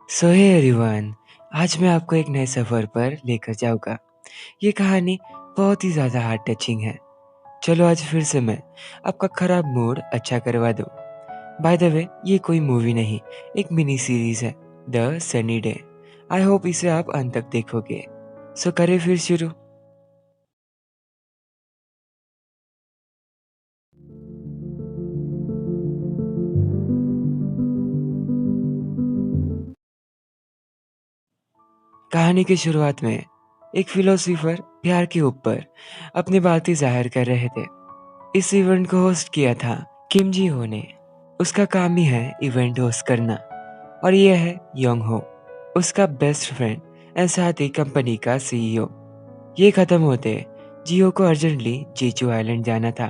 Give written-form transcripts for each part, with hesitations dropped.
सो hey everyone, आज मैं आपको एक नए सफ़र पर लेकर जाऊँगा। ये कहानी बहुत ही ज़्यादा हार्ट टचिंग है। चलो आज फिर से मैं आपका खराब मूड अच्छा करवा दूँ। बाय द वे, ये कोई मूवी नहीं, एक मिनी सीरीज़ है, the sunny day. I hope इसे आप अंत तक देखोगे। सो करें फिर शुरू। कहानी की शुरुआत में एक फिलोसोफर प्यार के ऊपर अपनी बातें जाहिर कर रहे थे। इस इवेंट को होस्ट किया था किम जी हो ने। उसका काम ही है इवेंट होस्ट करना। और ये है योंग हो, उसका बेस्ट फ्रेंड एंड साथ ही कंपनी का सीईओ। ये खत्म होते जियो को अर्जेंटली जीजू आइलैंड जाना था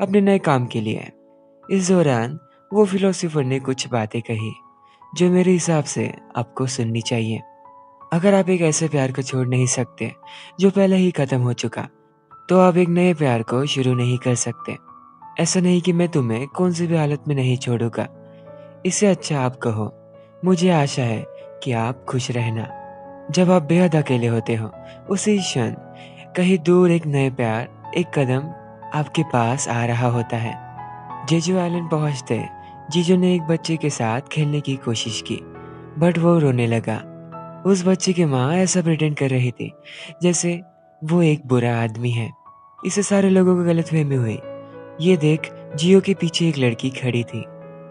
अपने नए काम के लिए। इस दौरान वो फिलोसोफर ने कुछ बातें कही जो मेरे हिसाब से आपको सुननी चाहिए। अगर आप एक ऐसे प्यार को छोड़ नहीं सकते जो पहले ही खत्म हो चुका, तो आप एक नए प्यार को शुरू नहीं कर सकते। ऐसा नहीं कि मैं तुम्हें कौन सी भी हालत में नहीं छोड़ूंगा। इससे अच्छा आप कहो, मुझे आशा है कि आप खुश रहना। जब आप बेहद अकेले होते हो, उसी क्षण कहीं दूर एक नए प्यार एक कदम आपके पास आ रहा होता है। जेजू आइलैंड पहुंचते जीजू ने एक बच्चे के साथ खेलने की कोशिश की, बट वो रोने लगा। उस बच्चे की माँ ऐसा प्रिटेंड कर रही थी जैसे वो एक बुरा आदमी है। इससे सारे लोगों को गलतफहमी हुई। ये देख जियो के पीछे एक लड़की खड़ी थी।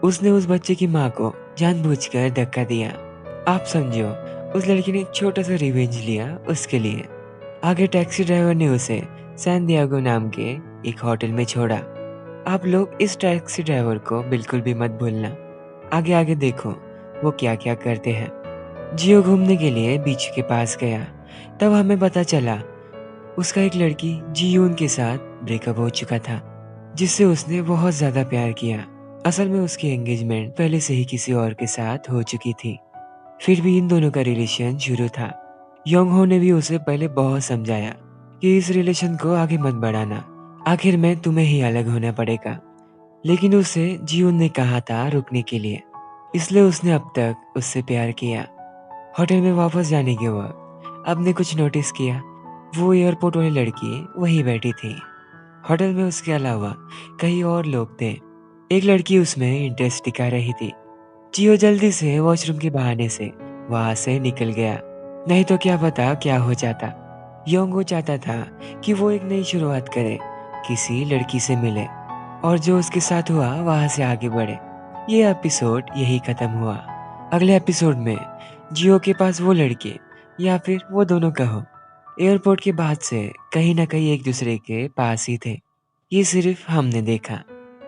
उसने उस बच्चे की माँ को जानबूझकर धक्का दिया। आप समझो, उस लड़की ने एक छोटा सा रिवेंज लिया उसके लिए। आगे टैक्सी ड्राइवर ने उसे सैन डिएगो नाम के एक होटल में छोड़ा। आप लोग इस टैक्सी ड्राइवर को बिल्कुल भी मत भूलना। आगे आगे देखो वो क्या क्या करते हैं। जियो घूमने के लिए बीच के पास गया। तब हमें पता चला उसका एक लड़की जीयून के साथ ब्रेकअप हो चुका था, जिससे उसने बहुत ज्यादा प्यार किया। असल में उसकी एंगेजमेंट पहले से ही किसी और के साथ हो चुकी थी। फिर भी इन दोनों का रिलेशन शुरू था। योंग हो ने भी उसे पहले बहुत समझाया कि इस रिलेशन को आगे मत बढ़ाना, आखिर में तुम्हें ही अलग होना पड़ेगा। लेकिन उसे जीयून ने कहा था रुकने के लिए, इसलिए उसने अब तक उससे प्यार किया। होटल में वापस जाने के वक्त आपने कुछ नोटिस किया? वो एयरपोर्ट वाली लड़की वहीं बैठी थी। होटल में उसके अलावा कई और लोग थे। एक लड़की उसमें इंटरेस्ट दिखा रही थी। जियो जल्दी से वॉशरूम के बहाने से वहां से निकल गया, नहीं तो क्या पता क्या हो जाता। योंगो चाहता था कि वो एक नई शुरुआत करे, किसी लड़की से मिले और जो उसके साथ हुआ वहां से आगे बढ़े। ये एपिसोड यही खत्म हुआ। अगले एपिसोड में जियो के पास वो लड़के या फिर वो दोनों कहो एयरपोर्ट के बाद से कहीं ना कहीं एक दूसरे के पास ही थे। ये सिर्फ हमने देखा।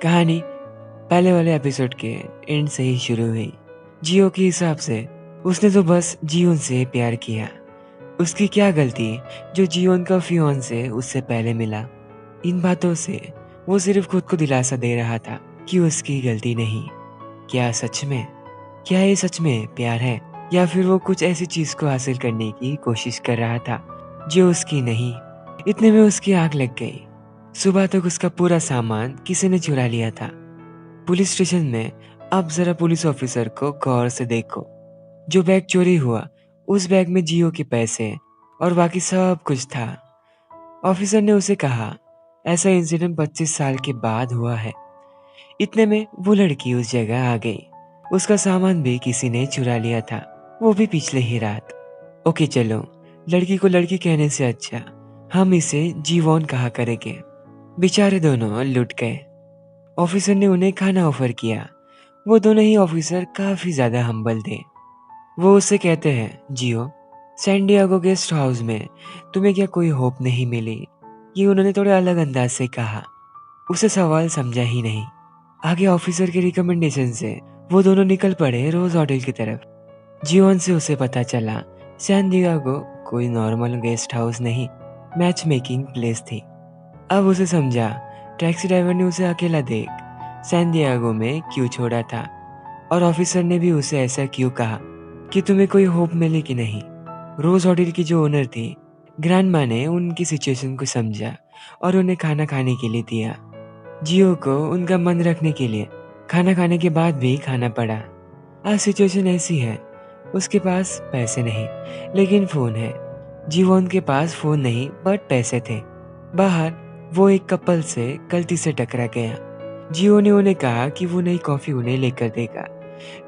कहानी पहले वाले एपिसोड के एंड से ही शुरू हुई। जियो के हिसाब से उसने तो बस जियोन से प्यार किया। उसकी क्या गलती जो जियोन का फियोंसे उससे पहले मिला। इन बातों से वो सिर्फ खुद को दिलासा दे रहा था कि उसकी गलती नहीं। क्या सच में, क्या ये सच में प्यार है, या फिर वो कुछ ऐसी चीज को हासिल करने की कोशिश कर रहा था जो उसकी नहीं। इतने में उसकी आग लग गई। सुबह तक उसका पूरा सामान किसी ने चुरा लिया था। पुलिस स्टेशन में अब जरा पुलिस ऑफिसर को गौर से देखो। जो बैग चोरी हुआ, उस बैग में जियो के पैसे और बाकी सब कुछ था। ऑफिसर ने उसे कहा ऐसा इंसिडेंट 25 साल के बाद हुआ है। इतने में वो लड़की उस जगह आ गई। उसका सामान भी किसी ने चुरा लिया था, वो भी पिछले ही रात। ओके चलो, लड़की को लड़की कहने से अच्छा हम इसे जीवोन कहा करेंगे। बेचारे दोनों लुट गए। ऑफिसर ने उन्हें खाना ऑफर किया। वो दोनों ही ऑफिसर काफी ज्यादा हम्बल थे। वो उससे कहते हैं जियो, सैन डिएगो गेस्ट हाउस में तुम्हें क्या कोई होप नहीं मिली? ये उन्होंने थोड़े अलग अंदाज से कहा। उसे सवाल समझा ही नहीं। आगे ऑफिसर के रिकमेंडेशन से वो दोनों निकल पड़े रोज होटल की तरफ। जियोन से उसे पता चला सैन डिएगो कोई नॉर्मल गेस्ट हाउस नहीं, मैच मेकिंग प्लेस थी। अब उसे समझा टैक्सी ड्राइवर ने उसे अकेला देख सैन डिएगो में क्यों छोड़ा था, और ऑफिसर ने भी उसे ऐसा क्यों कहा कि तुम्हें कोई होप मिले कि नहीं। रोज होटल की जो ओनर थी, ग्रैंडमा ने उनकी सिचुएशन को समझा और उन्हें खाना खाने के लिए दिया। जियो को उनका मन रखने के लिए खाना खाने के बाद भी खाना पड़ा। आज सिचुएशन ऐसी है, उसके पास पैसे नहीं, लेकिन फ़ोन है। जीवोन के पास फ़ोन नहीं बट पैसे थे। बाहर वो एक कपल से गलती से टकरा गया। जियो ने उन्हें कहा कि वो नई कॉफ़ी उन्हें लेकर देगा।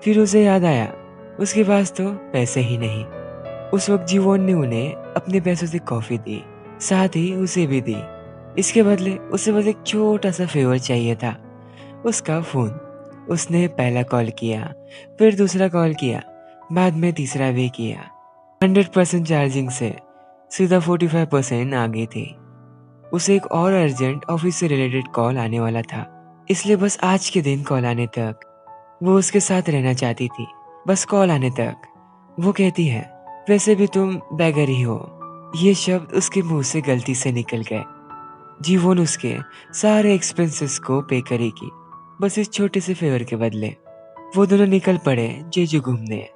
फिर उसे याद आया, उसके पास तो पैसे ही नहीं। उस वक्त जीवोन ने उन्हें अपने पैसों से कॉफ़ी दी, साथ ही उसे भी दी। इसके बदले उसे बस एक छोटा सा फेवर चाहिए था, उसका फ़ोन। उसने पहला कॉल किया, फिर दूसरा कॉल किया, बाद में तीसरा भी किया। 100% चार्जिंग से सीधा 45% आ गई थी। उसे एक और अर्जेंट ऑफिस से रिलेटेड कॉल आने वाला था, इसलिए बस आज के दिन कॉल आने तक वो उसके साथ रहना चाहती थी। बस कॉल आने तक। वो कहती है, वैसे भी तुम बेगर ही हो। ये शब्द उसके मुंह से गलती से निकल गए। जीवन उसके सारे एक्सपेंसेस को पे करेगी, बस इस छोटे से फेवर के बदले। वो दोनों निकल पड़े जेजू घूमने।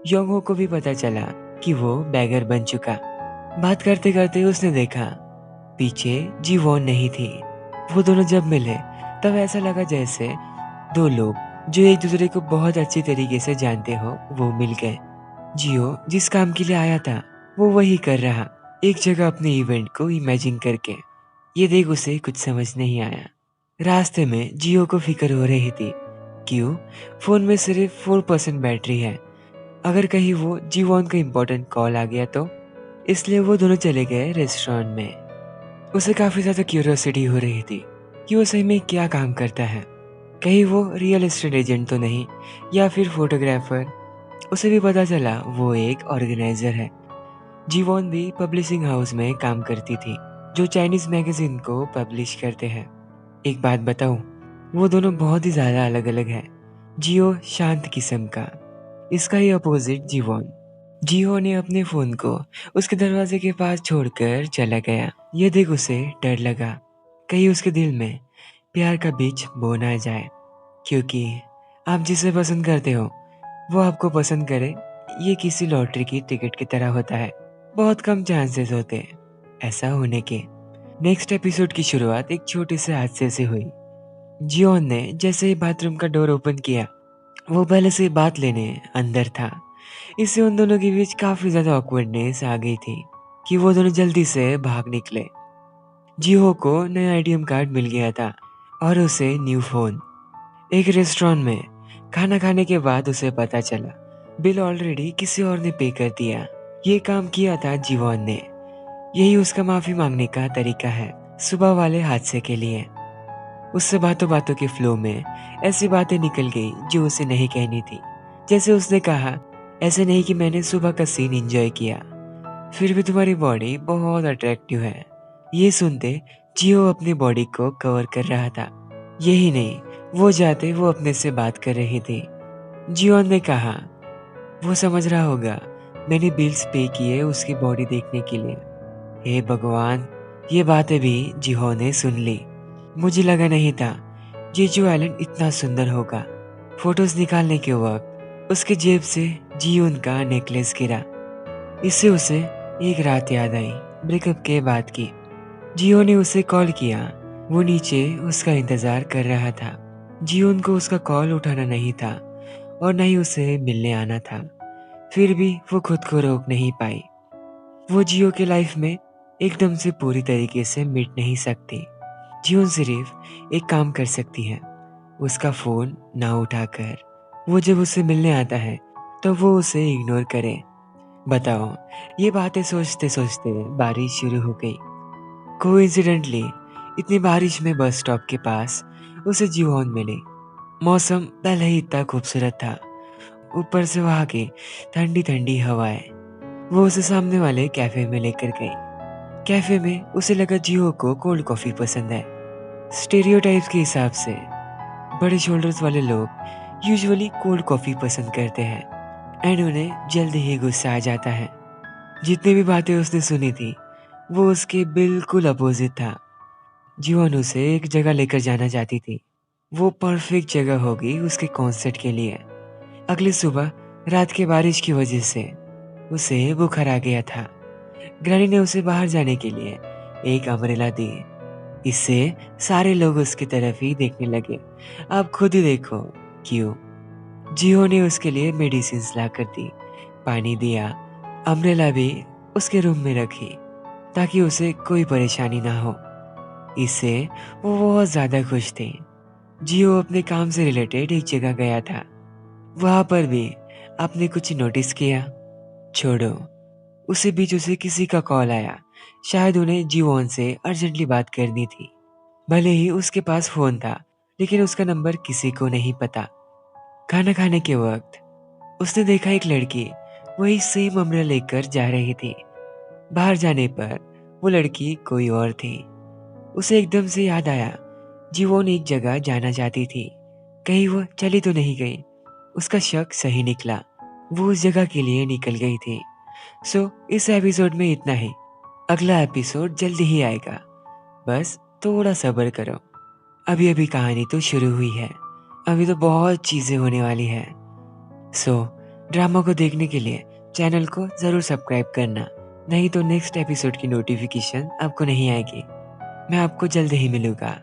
योंगहो को भी पता चला कि वो बैगर बन चुका। बात करते करते उसने देखा, पीछे जीवोन नहीं थी। वो दोनों जब मिले तब ऐसा लगा जैसे दो लोग जो एक दूसरे को बहुत अच्छी तरीके से जानते हो वो मिल गए। जियो जिस काम के लिए आया था वो वही कर रहा, एक जगह अपने इवेंट को इमेजिन करके। ये देख उसे कुछ समझ नहीं आया। रास्ते में जियो को फिक्र हो रही थी, क्यों फोन में सिर्फ 4% बैटरी है, अगर कहीं वो जीवोन का इम्पोर्टेंट कॉल आ गया तो। इसलिए वो दोनों चले गए रेस्टोरेंट में। उसे काफी ज्यादा क्यूरियोसिटी हो रही थी कि वो सही में क्या काम करता है, कहीं वो रियल एस्टेट एजेंट तो नहीं या फिर फोटोग्राफर। उसे भी पता चला वो एक ऑर्गेनाइजर है। जीवोन भी पब्लिशिंग हाउस में काम करती थी, जो चाइनीज मैगजीन को पब्लिश करते हैं। एक बात बताऊं, वो दोनों बहुत ही ज्यादा अलग अलग हैं। जियो शांत किस्म का, इसका ही अपोजिट जीवोन। जियो ने अपने फोन को उसके दरवाजे के पास छोड़कर चला गया। ये देख उसे डर लगा, कहीं उसके दिल में प्यार का बीज बो ना जाए। क्योंकि आप जिसे पसंद करते हो वो आपको पसंद करे, ये किसी लॉटरी की टिकट की तरह होता है। बहुत कम चांसेस होते हैं ऐसा होने के। नेक्स्ट एपिसोड की शुरुआत एक छोटे से हादसे से हुई। जियोन ने जैसे ही बाथरूम का डोर ओपन किया, वो पहले से बात लेने अंदर था। इससे उन दोनों के बीच काफी ज्यादा ऑकवर्डनेस आ गई थी कि वो दोनों जल्दी से भाग निकले। जियो को नया एटीएम कार्ड मिल गया था और उसे न्यू फोन। एक रेस्टोरेंट में खाना खाने के बाद उसे पता चला बिल ऑलरेडी किसी और ने पे कर दिया। ये काम किया था जीवोन ने। यही उसका माफी मांगने का तरीका है सुबह वाले हादसे के लिए। उससे बातों बातों के फ्लो में ऐसी बातें निकल गई जो उसे नहीं कहनी थी। जैसे उसने कहा, ऐसे नहीं कि मैंने सुबह का सीन एंजॉय किया, फिर भी तुम्हारी बॉडी बहुत अट्रैक्टिव है। ये सुनते जियो अपनी बॉडी को कवर कर रहा था। यही नहीं, वो जाते वो अपने से बात कर रही थी। जियो ने कहा, वो समझ रहा होगा मैंने बिल्स पे किए उसकी बॉडी देखने के लिए। हे भगवान, ये बातें भी जिहो ने सुन ली। मुझे लगा नहीं था जेजू आइलैंड इतना सुंदर होगा। फोटोज निकालने के वक्त उसके जेब से जियोन का नेकलेस गिरा। इससे उसे एक रात याद आई, ब्रेकअप के बाद की। जियो ने उसे कॉल किया, वो नीचे उसका इंतजार कर रहा था। जियोन को उसका कॉल उठाना नहीं था और न ही उसे मिलने आना था, फिर भी वो खुद को रोक नहीं पाई। वो जियो के लाइफ में एकदम से पूरी तरीके से मिट नहीं सकती। जियो सिर्फ एक काम कर सकती है, उसका फोन ना उठाकर। वो जब उससे मिलने आता है तो वो उसे इग्नोर करे। बताओ, ये बातें सोचते सोचते बारिश शुरू हो गई। कोइंसिडेंटली इतनी बारिश में बस स्टॉप के पास उसे जिहोन मिली। मौसम पहले ही इतना खूबसूरत था, ऊपर से वहां की ठंडी ठंडी हवाएं। वो उसे सामने वाले कैफे में लेकर गई। कैफे में उसे लगा जियो को कोल्ड कॉफी पसंद है। स्टेरियोटाइप्स के हिसाब से बड़े शोल्डर्स वाले लोग यूजुअली कोल्ड कॉफी पसंद करते हैं एंड उन्हें जल्दी ही गुस्सा आ जाता है। जितनी भी बातें उसने सुनी थी वो उसके बिल्कुल अपोजिट था। जीवन उसे एक जगह लेकर जाना चाहती थी। वो परफेक्ट जगह होगी उसके कॉन्सर्ट के लिए। अगली सुबह रात की बारिश की वजह से उसे बुखार आ गया था। ग्रैनी ने उसे बाहर जाने के लिए एक अम्ब्रेला दी। इससे सारे लोग उसकी तरफ ही देखने लगे। आप खुद ही देखो क्यों। जियो ने उसके लिए मेडिसिन ला कर दी, पानी दिया। अम्ब्रेला भी उसके रूम में रखी ताकि उसे कोई परेशानी ना हो। इससे वो बहुत ज़्यादा खुश थी। जियो अपने काम से रिलेटेड एक जगह गया था। वहाँ पर भी आपने कुछ नोटिस किया? छोड़ो, उसी बीच उसे किसी का कॉल आया। शायद उन्हें जीवोन से अर्जेंटली बात करनी थी। भले ही उसके पास फ़ोन था, लेकिन उसका नंबर किसी को नहीं पता। खाना खाने के वक्त उसने देखा एक लड़की वही सेम अम्ब्रेला लेकर जा रही थी। बाहर जाने पर वो लड़की कोई और थी। उसे एकदम से याद आया, जीवोन एक जगह जाना चाहती थी। कहीं वो चली तो नहीं गई? उसका शक सही निकला। वो उस जगह के लिए निकल गई थी। सो इस एपिसोड में इतना ही। अगला एपिसोड जल्दी ही आएगा। बस थोड़ा सब्र करो। अभी अभी कहानी तो शुरू हुई है। अभी तो बहुत चीज़ें होने वाली है। सो ड्रामा को देखने के लिए चैनल को ज़रूर सब्सक्राइब करना, नहीं तो नेक्स्ट एपिसोड की नोटिफिकेशन आपको नहीं आएगी। मैं आपको जल्द ही मिलूंगा।